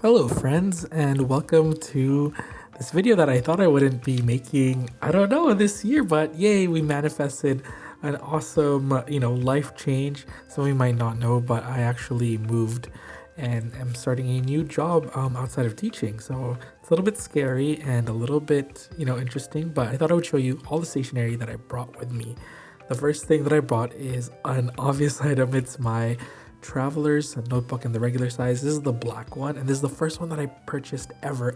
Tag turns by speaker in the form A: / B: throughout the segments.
A: Hello friends, and welcome to this video that I thought I wouldn't be making, I don't know, this year, but yay, we manifested an awesome, life change. Some of you might not know, but I actually moved and am starting a new job outside of teaching. So it's a little bit scary and a little bit, interesting, but I thought I would show you all the stationery that I brought with me. The first thing that I brought is an obvious item. It's my Traveler's notebook in the regular size. This is the black one, and this is the first one that I purchased ever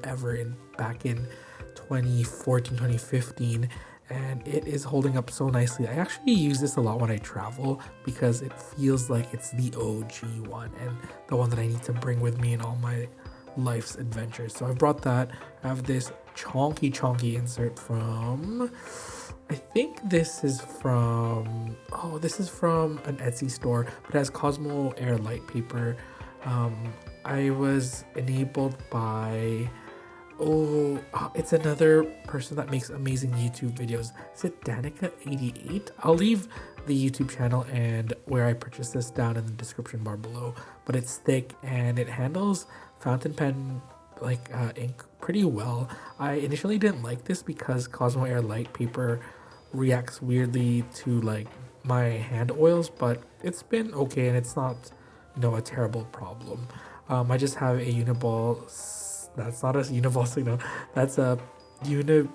A: back in 2014, 2015, and it is holding up so nicely. I actually use this a lot when I travel because it feels like it's the OG one and the one that I need to bring with me in all my life's adventures. So I've brought that. I have this chonky insert from, I think this is from, this is from an Etsy store, but it has Cosmo Air light paper. I was enabled by, it's another person that makes amazing YouTube videos. Is it Danica88? I'll leave the YouTube channel and where I purchased this down in the description bar below, but it's thick and it handles fountain pen ink pretty well. I initially didn't like this because Cosmo Air light paper reacts weirdly to my hand oils, but it's been okay and it's not a terrible problem. I just have a uniball. That's not a uniball signal. That's a uni.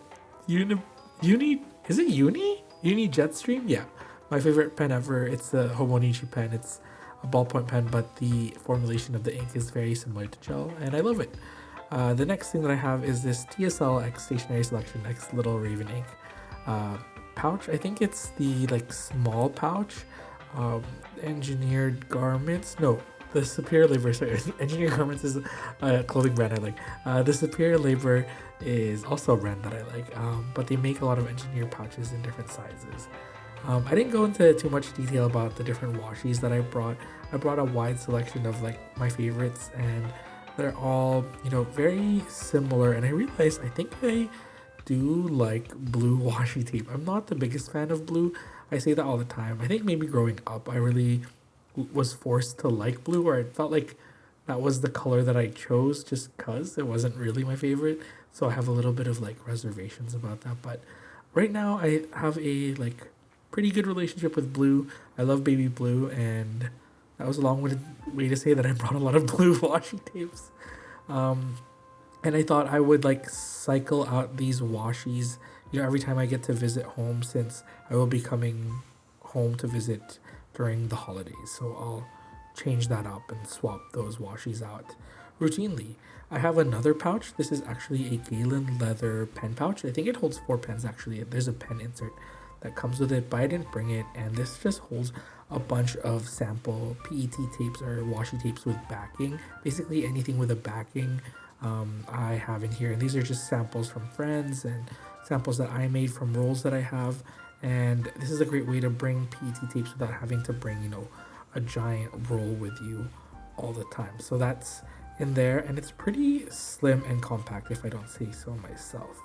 A: Is it uni Jetstream? Yeah, my favorite pen ever. It's the Hobonichi pen. It's a ballpoint pen, but the formulation of the ink is very similar to gel, and I love it. The next thing that I have is this TSL X Stationery Selection X Little Raven ink pouch. I think it's the small pouch. Engineered Garments. No, the Superior Labor. Sorry, Engineered Garments is a clothing brand I like. The Superior Labor is also a brand that I like. But they make a lot of engineered pouches in different sizes. I didn't go into too much detail about the different washies that I brought. I brought a wide selection of my favorites, and they're all very similar. And I realized I think I do like blue washi tape. I'm not the biggest fan of blue. I say that all the time. I think maybe growing up I really was forced to like blue, or I felt like that was the color that I chose just cuz it wasn't really my favorite. So I have a little bit of reservations about that, but right now I have a pretty good relationship with blue. I love baby blue, and that was a long-winded way to say that I brought a lot of blue washi tapes. And I thought I would cycle out these washies, every time I get to visit home, since I will be coming home to visit during the holidays. So I'll change that up and swap those washies out routinely. I have another pouch. This is actually a Galen leather pen pouch. I think it holds 4 pens actually. There's a pen insert that comes with it, but I didn't bring it, and this just holds a bunch of sample PET tapes or washi tapes with backing. Basically anything with a backing I have in here, and these are just samples from friends and samples that I made from rolls that I have. And this is a great way to bring PET tapes without having to bring a giant roll with you all the time. So that's in there, and it's pretty slim and compact if I don't say so myself.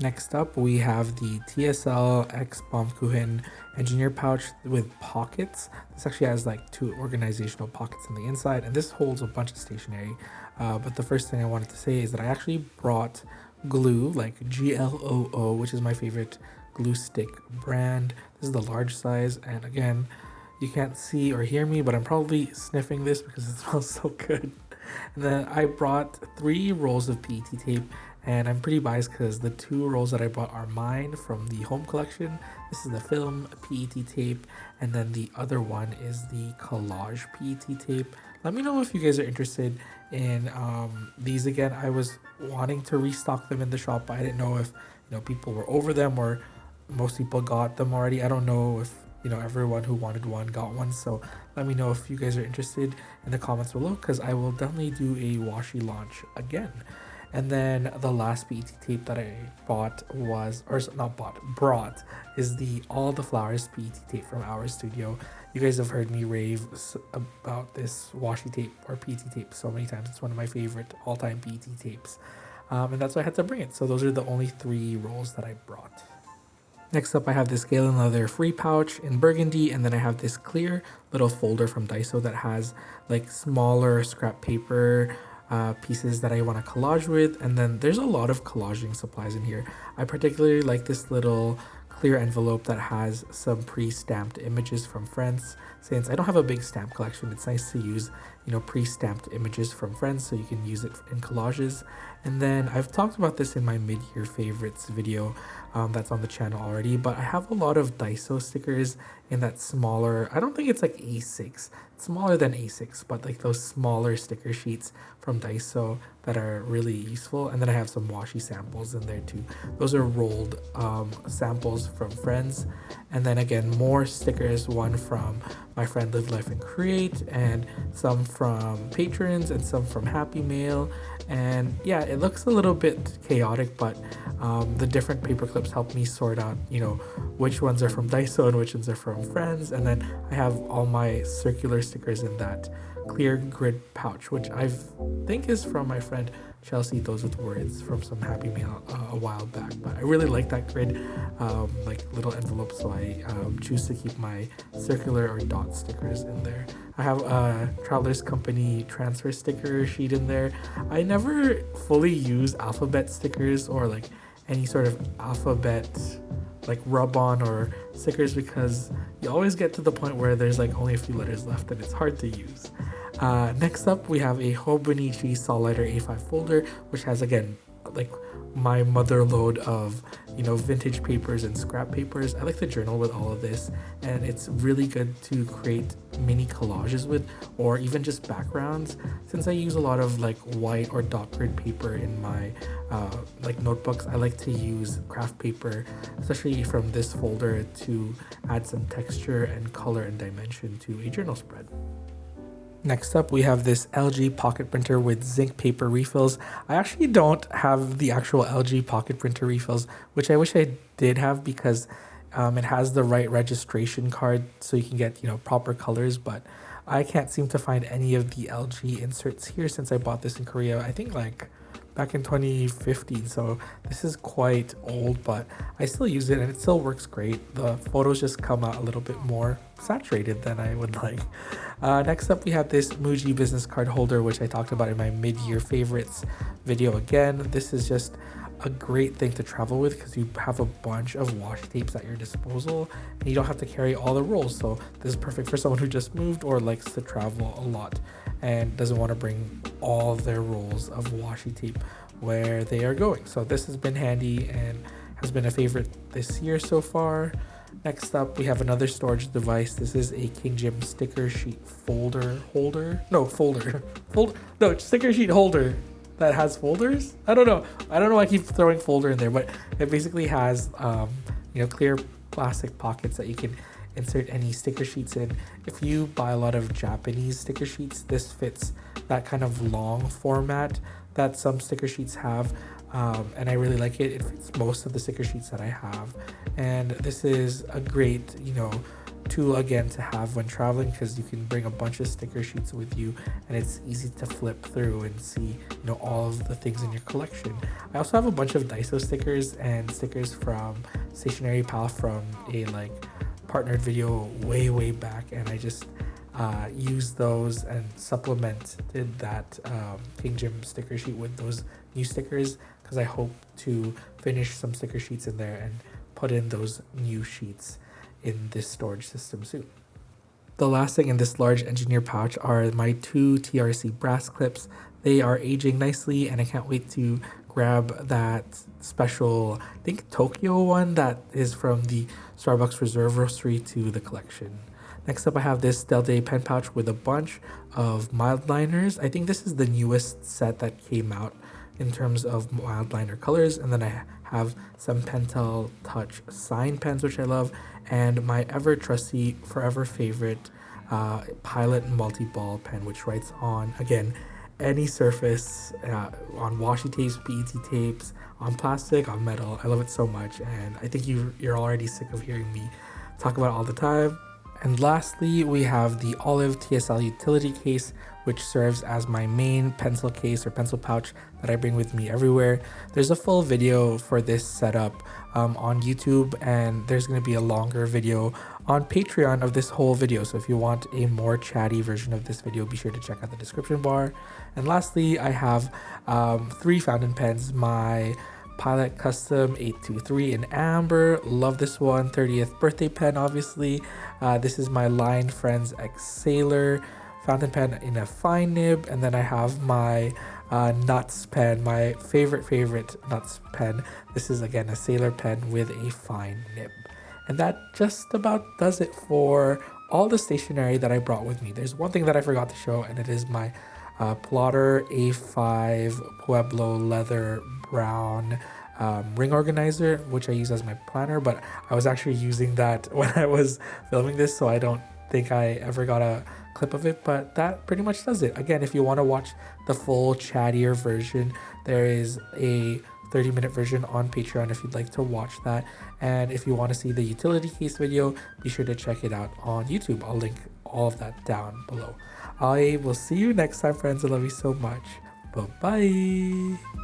A: Next up, we have the TSL X Baumkuchen engineer pouch with pockets. This actually has 2 organizational pockets on the inside, and this holds a bunch of stationery. But the first thing I wanted to say is that I actually brought glue, GLOO, which is my favorite glue stick brand. This is the large size, and again, you can't see or hear me, but I'm probably sniffing this because it smells so good. And then I brought 3 rolls of PET tape, and I'm pretty biased because the 2 rolls that I bought are mine from the home collection. This is the film PET tape, and then the other one is the collage PET tape. Let me know if you guys are interested in these. Again, I was wanting to restock them in the shop, but I didn't know if people were over them or most people got them already. I don't know if everyone who wanted one got one, so let me know if you guys are interested in the comments below, because I will definitely do a washi launch again. And then the last PET tape that I brought is the All the Flowers PET tape from our studio. You guys have heard me rave about this washi tape or PET tape so many times. It's one of my favorite all-time PET tapes, and that's why I had to bring it. So those are the only 3 rolls that I brought. Next up, I have this Galen leather free pouch in burgundy, and then I have this clear little folder from Daiso that has smaller scrap paper pieces that I want to collage with. And then there's a lot of collaging supplies in here. I particularly like this little clear envelope that has some pre-stamped images from friends. Since I don't have a big stamp collection, it's nice to use, pre-stamped images from friends so you can use it in collages. And then I've talked about this in my mid-year favorites video that's on the channel already, but I have a lot of Daiso stickers in that smaller, I don't think it's like A6, it's smaller than A6, but like those smaller sticker sheets from Daiso that are really useful. And then I have some washi samples in there too. Those are rolled samples from friends. And then again, more stickers, one from my friend Live Life and Create, and some from patrons, and some from Happy Mail. And yeah, it looks a little bit chaotic, but the different paper clips help me sort out, which ones are from Daiso and which ones are from friends. And then I have all my circular stickers in that clear grid pouch, which I think is from my friend Chelsea Those With Words from some Happy Mail a while back. But I really like that grid, like little envelope, so I choose to keep my circular or dot stickers in there. I have a Travelers Company transfer sticker sheet in there. I never fully use alphabet stickers or like any sort of alphabet like rub on or stickers, because you always get to the point where there's like only a few letters left and it's hard to use. Next up, we have a Hobonichi Saw Lighter A5 folder, which has, again, like my mother load of, vintage papers and scrap papers. I like to journal with all of this, and it's really good to create mini collages with, or even just backgrounds. Since I use a lot of like white or dot grid paper in my like notebooks, I like to use craft paper, especially from this folder, to add some texture and color and dimension to a journal spread. Next up, we have this LG pocket printer with zinc paper refills. I actually don't have the actual LG pocket printer refills, which I wish I did have, because it has the right registration card so you can get, proper colors, but I can't seem to find any of the LG inserts here since I bought this in Korea, I think like back in 2015, so this is quite old, but I still use it and it still works great. The photos just come out a little bit more saturated than I would like. Next up, we have this Muji business card holder, which I talked about in my mid-year favorites video. Again, this is just a great thing to travel with because you have a bunch of washi tapes at your disposal and you don't have to carry all the rolls. So this is perfect for someone who just moved or likes to travel a lot and doesn't want to bring all their rolls of washi tape where they are going. So this has been handy and has been a favorite this year so far. Next up, we have another storage device. This is a King Jim sticker sheet sticker sheet holder that has folders. I don't know why I keep throwing folder in there, but it basically has clear plastic pockets that you can insert any sticker sheets in. If you buy a lot of Japanese sticker sheets, this fits that kind of long format that some sticker sheets have, and I really like it. It fits most of the sticker sheets that I have, and this is a great tool again to have when traveling, because you can bring a bunch of sticker sheets with you and it's easy to flip through and see all of the things in your collection. I also have a bunch of Daiso stickers and stickers from Stationery Pal from a partnered video way back, and I just used those and supplemented that King Jim sticker sheet with those new stickers, because I hope to finish some sticker sheets in there and put in those new sheets in this storage system soon. The last thing in this large engineer pouch are my two TRC brass clips. They are aging nicely and I can't wait to grab that special, I think Tokyo one that is from the Starbucks Reserve Roastery to the collection. Next up, I have this Del Day pen pouch with a bunch of mild liners. I think this is the newest set that came out in terms of mild liner colors. And then I have some Pentel Touch sign pens, which I love, and my ever trusty, forever favorite Pilot multi-ball pen, which writes on, again, any surface, on washi tapes, PET tapes, on plastic, on metal. I love it so much, and I think you're already sick of hearing me talk about it all the time. And lastly, we have the Olive TSL utility case, which serves as my main pencil case or pencil pouch that I bring with me everywhere. There's a full video for this setup on YouTube, and there's going to be a longer video on Patreon of this whole video. So if you want a more chatty version of this video, be sure to check out the description bar. And lastly, I have 3 fountain pens. My Pilot Custom 823 in amber, love this one. 30th birthday pen, obviously. This is my Line Friends X Sailor fountain pen in a fine nib, and then I have my Nuts pen, my favorite Nuts pen. This is again a Sailor pen with a fine nib. And that just about does it for all the stationery that I brought with me. There's one thing that I forgot to show, and it is my Plotter A5 Pueblo leather brown ring organizer, which I use as my planner, but I was actually using that when I was filming this, so I don't think I ever got a clip of it, but that pretty much does it. Again, if you want to watch the full chattier version, there is a 30-minute version on Patreon if you'd like to watch that. And if you want to see the utility case video, be sure to check it out on YouTube. I'll link all of that down below. I will see you next time, friends. I love you so much. Bye-bye.